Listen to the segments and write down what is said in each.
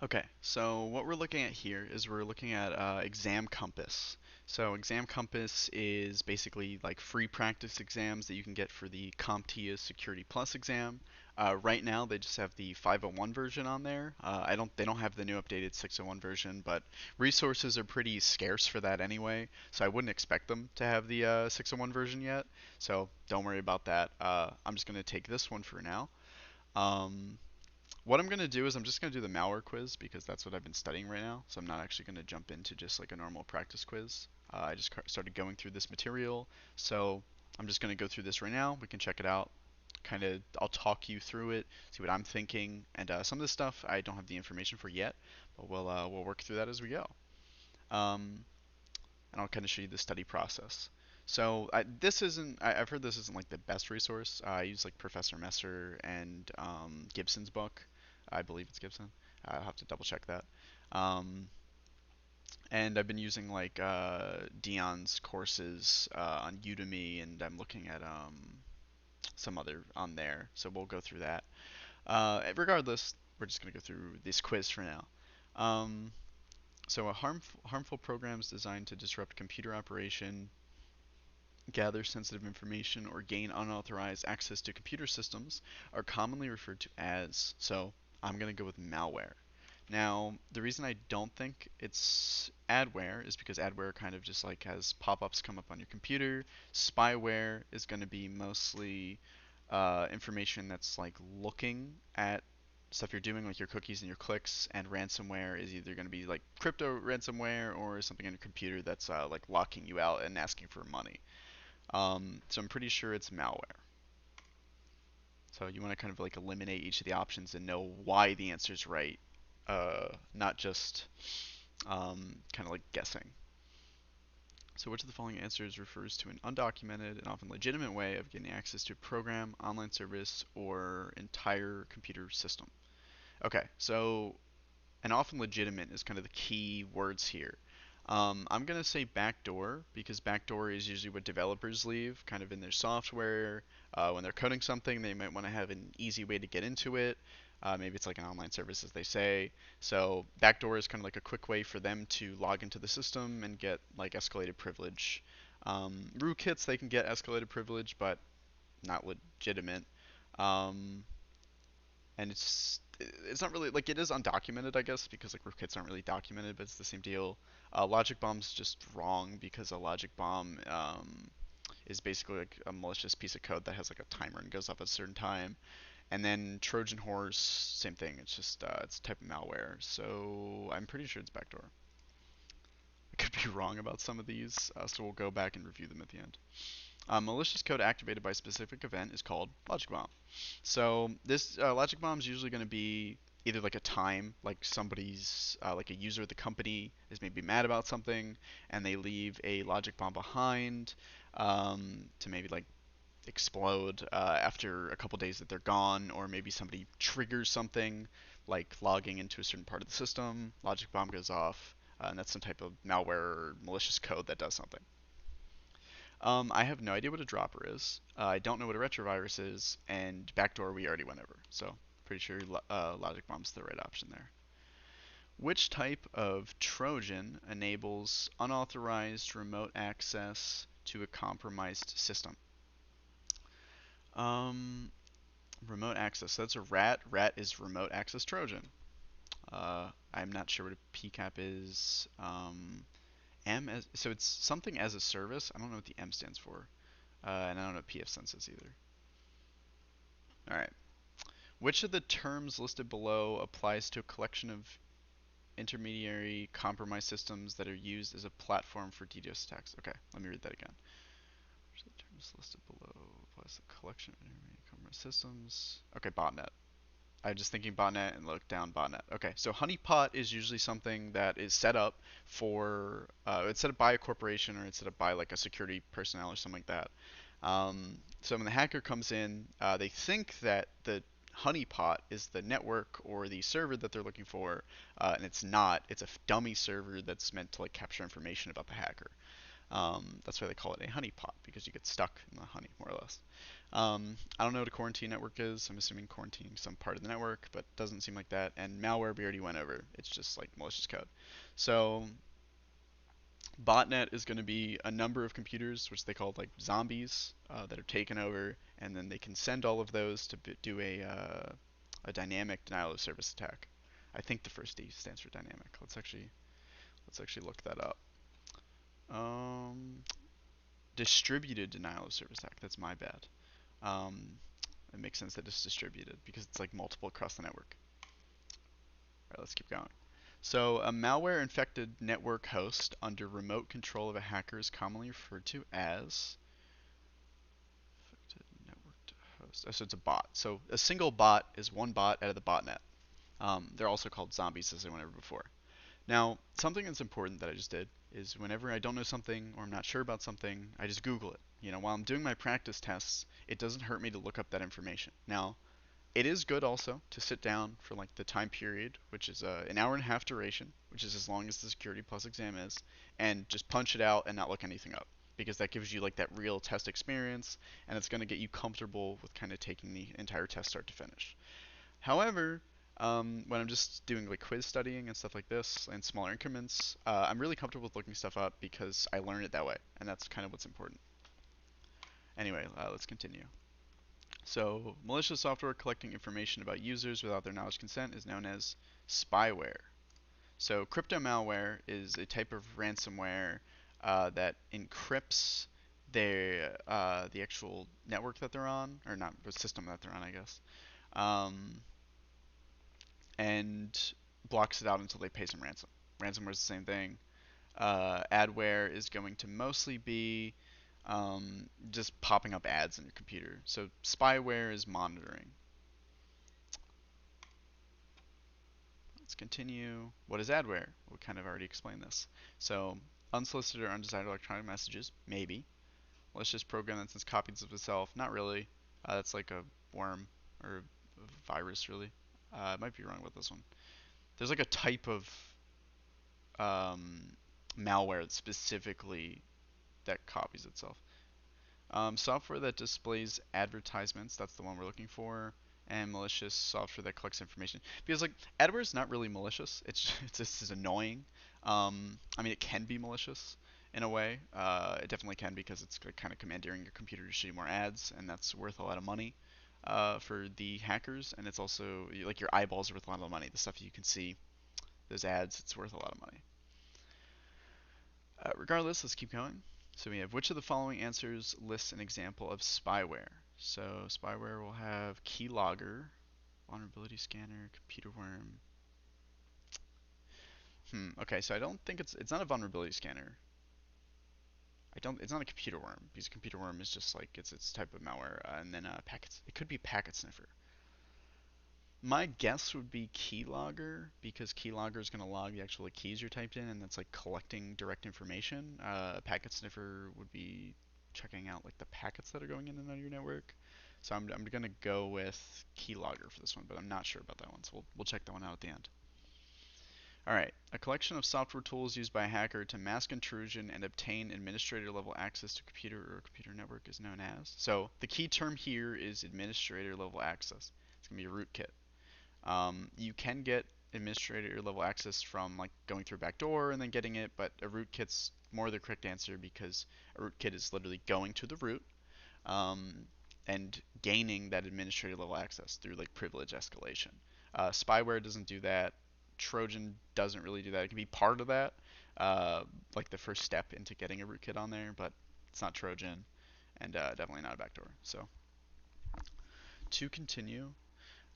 Okay, so what we're looking at here is we're looking at Exam Compass. So Exam Compass is basically like free practice exams that you can get for the CompTIA Security Plus exam. Right now they just have the 501 version on there. They don't have the new updated 601 version, but resources are pretty scarce for that anyway, so I wouldn't expect them to have the 601 version yet. So don't worry about that. I'm just gonna take this one for now. Um, what I'm going to do is I'm just going to do the malware quiz because that's what I've been studying right now. So I'm not actually going to jump into just like a normal practice quiz. I just started going through this material. So I'm just going to go through this right now. We can check it out. I'll talk you through it, see what I'm thinking, and some of this stuff I don't have the information for yet, but we'll work through that as we go. Um, and I'll kind of show you the study process. So I've heard this isn't like the best resource. I use like Professor Messer and Gibson's book. I believe it's Gibson. I'll have to double check that. Um, and I've been using like Dion's courses on Udemy, and I'm looking at some other on there. So we'll go through that. Regardless, we're just gonna go through this quiz for now. Um, so a harmful programs designed to disrupt computer operation, gather sensitive information, or gain unauthorized access to computer systems are commonly referred to as. So I'm going to go with malware. Now, the reason I don't think it's adware is because adware kind of just like has pop-ups come up on your computer. Spyware is going to be mostly information that's like looking at stuff you're doing, like your cookies and your clicks, and ransomware is either going to be like crypto ransomware or something on your computer that's like locking you out and asking for money. So I'm pretty sure it's malware. So you want to kind of like eliminate each of the options and know why the answer is right, not just kind of like guessing. So which of the following answers refers to an undocumented and often legitimate way of getting access to a program, online service, or entire computer system? Okay, so and often legitimate is kind of the key words here. I'm going to say backdoor because backdoor is usually what developers leave kind of in their software. When they're coding something, they might want to have an easy way to get into it. Maybe it's like an online service, as they say. So backdoor is kind of like a quick way for them to log into the system and get like escalated privilege. Rootkits, they can get escalated privilege, but not legitimate. Um, and it's not really like it is undocumented, I guess, because like rootkits aren't really documented, but it's the same deal. Logic bomb's just wrong because a logic bomb is basically like a malicious piece of code that has like a timer and goes off at a certain time. And then Trojan Horse, same thing. It's just it's a type of malware, so I'm pretty sure it's backdoor. I could be wrong about some of these, so we'll go back and review them at the end. Malicious code activated by a specific event is called logic bomb. So this logic bomb is usually going to be either like a time, like somebody's like a user of the company is maybe mad about something, and they leave a logic bomb behind to maybe like explode after a couple days that they're gone, or maybe somebody triggers something like logging into a certain part of the system, logic bomb goes off, and that's some type of malware or malicious code that does something. I have no idea what a dropper is. I don't know what a retrovirus is, and backdoor we already went over. So pretty sure logic bomb's the right option there. Which type of Trojan enables unauthorized remote access to a compromised system? Um, remote access. So that's a rat. Rat is remote access Trojan. I'm not sure what a PCAP is. So it's something as a service. I don't know what the M stands for. And I don't know what PF sense is either. All right. Which of the terms listed below applies to a collection of intermediary compromise systems that are used as a platform for DDoS attacks? Okay, let me read that again. Which of the terms listed below applies to a collection of intermediary compromise systems? Okay, botnet. I'm just thinking botnet and look down botnet. Okay, so honeypot is usually something that is set up for, it's set up by a corporation or it's set up by like a security personnel or something like that. So when the hacker comes in, they think that the honeypot is the network or the server that they're looking for, and it's not. It's a dummy server that's meant to like capture information about the hacker. That's why they call it a honeypot, because you get stuck in the honey, more or less. I don't know what a quarantine network is. I'm assuming quarantining some part of the network, but it doesn't seem like that. And malware we already went over. It's just like malicious code. So Botnet is going to be a number of computers, which they call like zombies, that are taken over, and then they can send all of those to do a dynamic denial of service attack. I think the first D stands for dynamic. Let's actually look that up. Um, Distributed denial of service attack. That's my bad. Um, it makes sense that it's distributed because it's like multiple across the network. All right, let's keep going. So, a malware infected network host under remote control of a hacker is commonly referred to as infected network host. Oh, so it's a bot. So, a single bot is one bot out of the botnet. They're also called zombies, as I went over before. Now, something that's important that I just did is whenever I don't know something or I'm not sure about something, I just Google it. While I'm doing my practice tests, it doesn't hurt me to look up that information. Now, it is good also to sit down for like the time period, which is an hour and a half duration, which is as long as the Security Plus exam is, and just punch it out and not look anything up, because that gives you like that real test experience, and it's going to get you comfortable with kind of taking the entire test start to finish. However, when I'm just doing like quiz studying and stuff like this in smaller increments, I'm really comfortable with looking stuff up because I learn it that way, and that's kind of what's important. Anyway, let's continue. So, malicious software collecting information about users without their knowledge consent is known as spyware. So, crypto malware is a type of ransomware that encrypts the actual network that they're on, or not the system that they're on, I guess, um, and blocks it out until they pay some ransom. Ransomware is the same thing. Adware is going to mostly be just popping up ads on your computer. So spyware is monitoring. Let's continue. What is adware? We kind of already explained this. So unsolicited or undesired electronic messages, maybe. Malicious program that sends copies of itself, not really. That's like a worm or a virus, really. I might be wrong with this one. There's like a type of um, malware specifically that copies itself. Software that displays advertisements, that's the one we're looking for, and malicious software that collects information. Because like adware is not really malicious. It's just annoying. I mean, it can be malicious in a way. It definitely can because it's kind of commandeering your computer to show you more ads, and that's worth a lot of money for the hackers. And it's also like your eyeballs are worth a lot of money. The stuff you can see, those ads, it's worth a lot of money. Regardless, let's keep going. So we have which of the following answers lists an example of spyware? So spyware will have keylogger, vulnerability scanner, computer worm. Okay, so I don't think it's not a vulnerability scanner. It's not a computer worm because computer worm is just like it's type of malware, and then packets. It could be packet sniffer. My guess would be keylogger because keylogger is going to log the actual keys you're typed in, and that's like collecting direct information. Packet sniffer would be checking out like the packets that are going in and out of your network. So I'm going to go with keylogger for this one, but I'm not sure about that one. So we'll check that one out at the end. All right, a collection of software tools used by a hacker to mask intrusion and obtain administrator level access to computer or computer network is known as. So the key term here is administrator level access. It's going to be a rootkit. You can get administrator level access from like going through a back door and then getting it, but a rootkit's more the correct answer because a rootkit is literally going to the root um, and gaining that administrator level access through like privilege escalation. Spyware doesn't do that. Trojan doesn't really do that. It can be part of that, like the first step into getting a rootkit on there, but it's not Trojan and definitely not a backdoor. So to continue,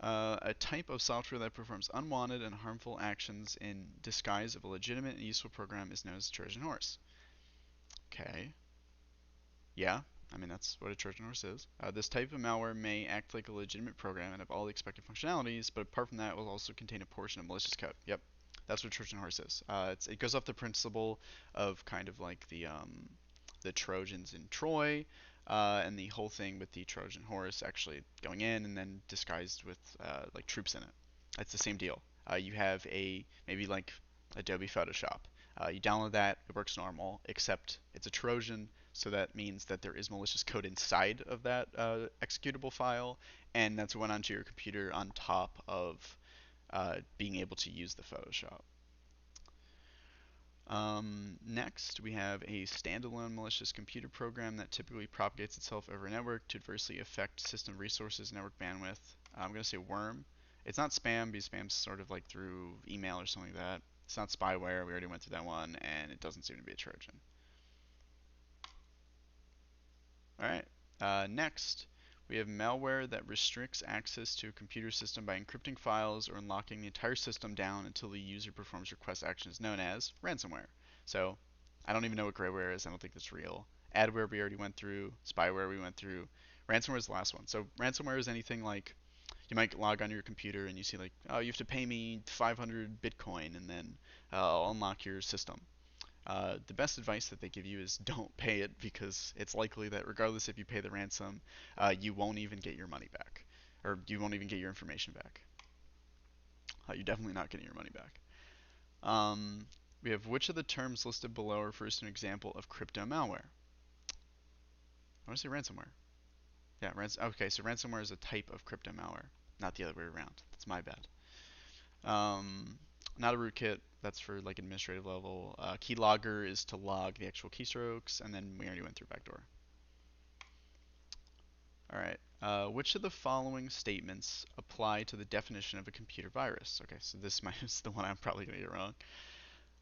a type of software that performs unwanted and harmful actions in disguise of a legitimate and useful program is known as Trojan Horse. Okay. Yeah, I mean that's what a Trojan Horse is. This type of malware may act like a legitimate program and have all the expected functionalities, but apart from that, it will also contain a portion of malicious code. Yep, that's what Trojan Horse is. It goes off the principle of kind of like the Trojans in Troy, and the whole thing with the Trojan Horse actually going in and then disguised with like troops in it. It's the same deal. You have maybe like Adobe Photoshop. You download that, it works normal, except it's a Trojan, so that means that there is malicious code inside of that executable file, and that's went onto your computer on top of being able to use the Photoshop. Next, we have a standalone malicious computer program that typically propagates itself over a network to adversely affect system resources and network bandwidth. I'm going to say worm. It's not spam because spam's sort of like through email or something like that. It's not spyware. We already went through that one, and it doesn't seem to be a Trojan. All right. Next, we have malware that restricts access to a computer system by encrypting files or unlocking the entire system down until the user performs request actions known as ransomware. So, I don't even know what grayware is. I don't think that's real. Adware we already went through. Spyware we went through. Ransomware is the last one. So, ransomware is anything like you might log onto your computer and you see like, oh, you have to pay me 500 Bitcoin and then I'll unlock your system. The best advice that they give you is don't pay it because it's likely that regardless if you pay the ransom, you won't even get your money back, or you won't even get your information back. You're definitely not getting your money back. We have which of the terms listed below refers to an example of crypto malware? I want to say ransomware. Yeah, okay, so ransomware is a type of crypto malware, not the other way around. That's my bad. Not a rootkit. That's for like administrative level. Keylogger is to log the actual keystrokes, and then we already went through backdoor. All right. Which of the following statements apply to the definition of a computer virus? Okay, so this is the one I'm probably going to get wrong.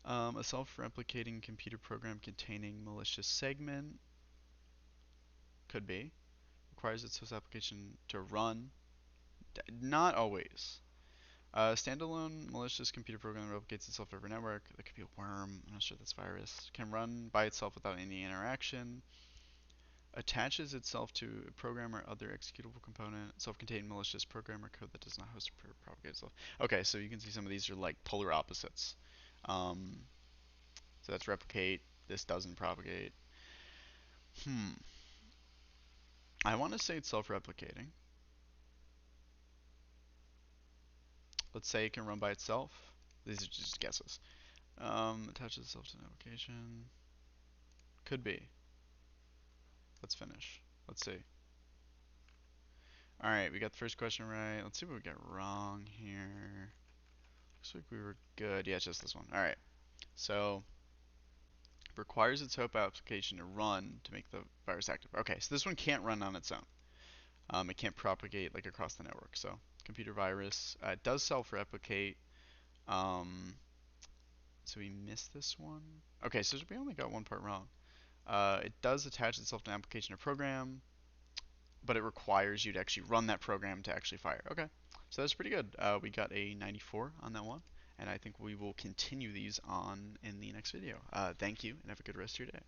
A self-replicating computer program containing malicious segment could be. Requires its host application to run. Not always. A standalone malicious computer program that replicates itself over a network. That could be a worm. I'm not sure that's virus. Can run by itself without any interaction. Attaches itself to a program or other executable component. Self-contained malicious program or code that does not host or propagate itself. Okay, so you can see some of these are like polar opposites. Um, so that's replicate. This doesn't propagate. Hmm. I want to say it's self-replicating. Let's say it can run by itself. These are just guesses. Attaches itself to an application. Could be. Let's finish. Let's see. Alright, we got the first question right. Let's see what we got wrong here. Looks like we were good. Yeah, it's just this one. Alright. So, requires its hope application to run to make the virus active. Okay, so this one can't run on its own. It can't propagate like across the network. So, computer virus. It does self-replicate. Um, so we missed this one. Okay, so we only got one part wrong. It does attach itself to an application or program, but it requires you to actually run that program to actually fire. Okay, so that's pretty good. We got a 94 on that one, and I think we will continue these on in the next video. Thank you, and have a good rest of your day.